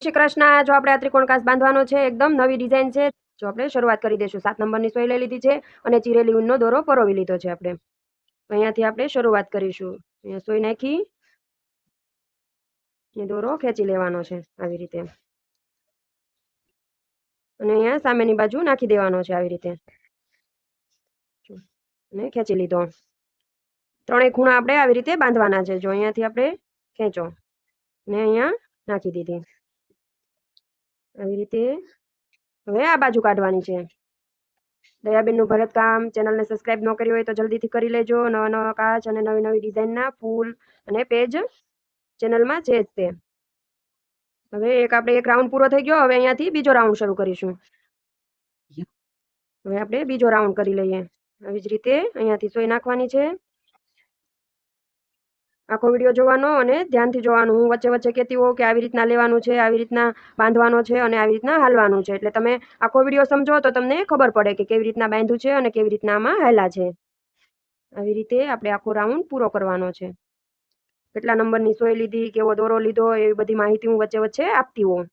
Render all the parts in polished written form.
શ્રી કૃષ્ણ। જો આપણે આ ત્રિકોણ કાચ બાંધવાનો છે, એકદમ નવી ડિઝાઇન છે। જો આપણે શરૂઆત કરી દઈશું। 7 નંબરની સોય લઈ લીધી છે અને ચીરેલી ઊનનો દોરો પરોવી લીધો છે આપણે। અહીંયાથી આપણે શરૂઆત કરીશું। અહીંયા સોય નાખી એ દોરો ખેંચી લેવાનો છે આવી રીતે, અને અહીંયા સામેની બાજુ નાખી દેવાનો છે આવી રીતે, અને ખેંચી લીધો। ત્રણેય ખૂણા આપણે આવી રીતે બાંધવાના છે। જો અહીંયાથી આપણે ખેંચો ને અહીંયા નાખી દીધી આવી રીતે। હવે આ બાજુ કાઢવાની છે। દયાબેનનું ભરતકામ ચેનલને સબસ્ક્રાઇબ ન કરી હોય તો જલ્દીથી કરી લેજો। નવા નવા કાચ અને નવી નવી ડિઝાઇનના ફૂલ અને પેજ ચેનલમાં છે જ તે। હવે એક રાઉન્ડ પૂરો થઈ ગયો। હવે અહીંયાથી બીજો રાઉન્ડ શરૂ કરીશું। હવે આપણે બીજો રાઉન્ડ કરી લઈએ। આવી જ રીતે અહીંયાથી સોય નાખવાની છે। આખો વિડીયો જોવાનો અને ધ્યાનથી જોવાનું। હું વચ્ચે વચ્ચે કહેતી હોઉં કે આવી રીતના લેવાનું છે, આવી રીતના બાંધવાનો છે અને આવી રીતના હાલવાનું છે। એટલે તમે આખો વિડીયો સમજો તો તમને ખબર પડે કે કેવી રીતના બાંધ્યું છે અને કેવી રીતના આમાં હાલ્યા છે। આવી રીતે આપણે આખો રાઉન્ડ પૂરો કરવાનો છે। કેટલા નંબરની સોય લીધી, કેવો દોરો લીધો, એવી બધી માહિતી હું વચ્ચે વચ્ચે આપતી હોઉં।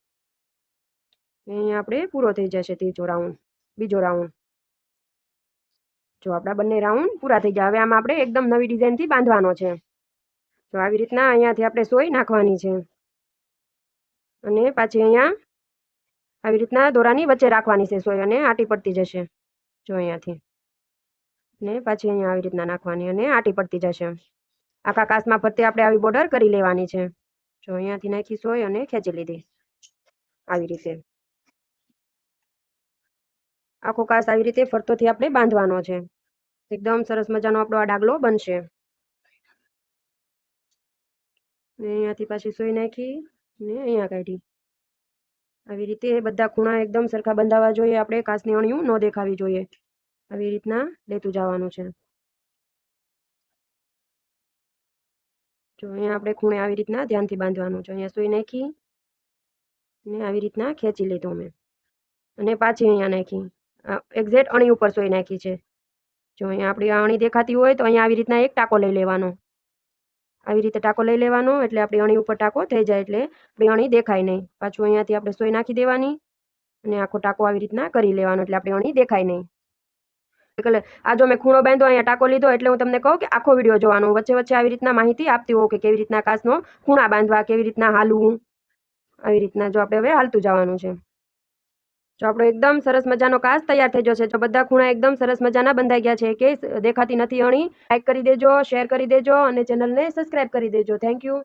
અહીંયા આપણે પૂરો થઈ જશે ત્રીજો રાઉન્ડ, બીજો રાઉન્ડ। જો આપણા બંને રાઉન્ડ પૂરા થઈ ગયા। હવે આમાં આપણે એકદમ નવી ડિઝાઇનથી બાંધવાનો છે। તો આવી રીતના અહીંયાથી આપણે સોય નાખવાની છે અને પાછી અહીંયા આવી રીતના દોરાની વચ્ચે રાખવાની છે સોય, અને આટી પડતી જશે। જો અહીંયાથી ને પાછી અહીંયા આવી રીતના નાખવાની અને આટી પડતી જશે। આખા કાચમાં ફરતે આપણે આવી બોર્ડર કરી લેવાની છે। જો અહીંયાથી નાખી સોય અને ખેંચી લીધી આવી રીતે। આખો કાચ આવી રીતે ફરતોથી આપણે બાંધવાનો છે। એકદમ સરસ મજાનો આપણો આ ડાગલો બનશે। અહીંયાથી પાછી સોય નાખી ને અહીંયા કાઢી આવી રીતે બધા ખૂણા એકદમ સરખા બંધાવા જોઈએ। આપણે કાચની અણીયું ન દેખાવી જોઈએ। આવી રીતના લેતું જવાનું છે। જો અહીંયા આપણે ખૂણે આવી રીતના ધ્યાનથી બાંધવાનું છે। અહીંયા સોય નાખી ને આવી રીતના ખેંચી લીધું મેં, અને પાછી અહીંયા નાખી એક્ઝેક્ટ અણી ઉપર સોય નાખી છે। જો અહીંયા આપણી આ અણી દેખાતી હોય તો અહીંયા આવી રીતના એક ટાંકો લઈ લેવાનો। આવી રીતે ટાંકો લઈ લેવાનો એટલે આપણી અણી ઉપર ટાંકો થઈ જાય, એટલે આપણી અણી દેખાય નહીં। પાછું અહીંયાથી આપણે સોય નાખી દેવાની અને આખો ટાંકો આવી રીતના કરી લેવાનો એટલે આપણી અણી દેખાય નહીં। એટલે આ જો મેં ખૂણો બાંધ્યો, અહીંયા ટાંકો લીધો, એટલે હું તમને કહું કે આખો વિડીયો જોવાનો। વચ્ચે વચ્ચે આવી રીતના માહિતી આપતી હોઉં કે કેવી રીતના કાચનો ખૂણા બાંધવા, કેવી રીતના હાલવું, આવી રીતના જો આપણે હવે હાલતું જવાનું છે। જો આપણો એકદમ સરસ મજાનો કાચ તૈયાર થઈ જશે। જો બધા ખૂણા એકદમ સરસ મજાના બંધાઈ ગયા છે કે દેખાતી નથી અણી, લાઈક કરી દેજો, શેર કરી દેજો અને ચેનલને સબસ્ક્રાઇબ કરી દેજો। Thank you.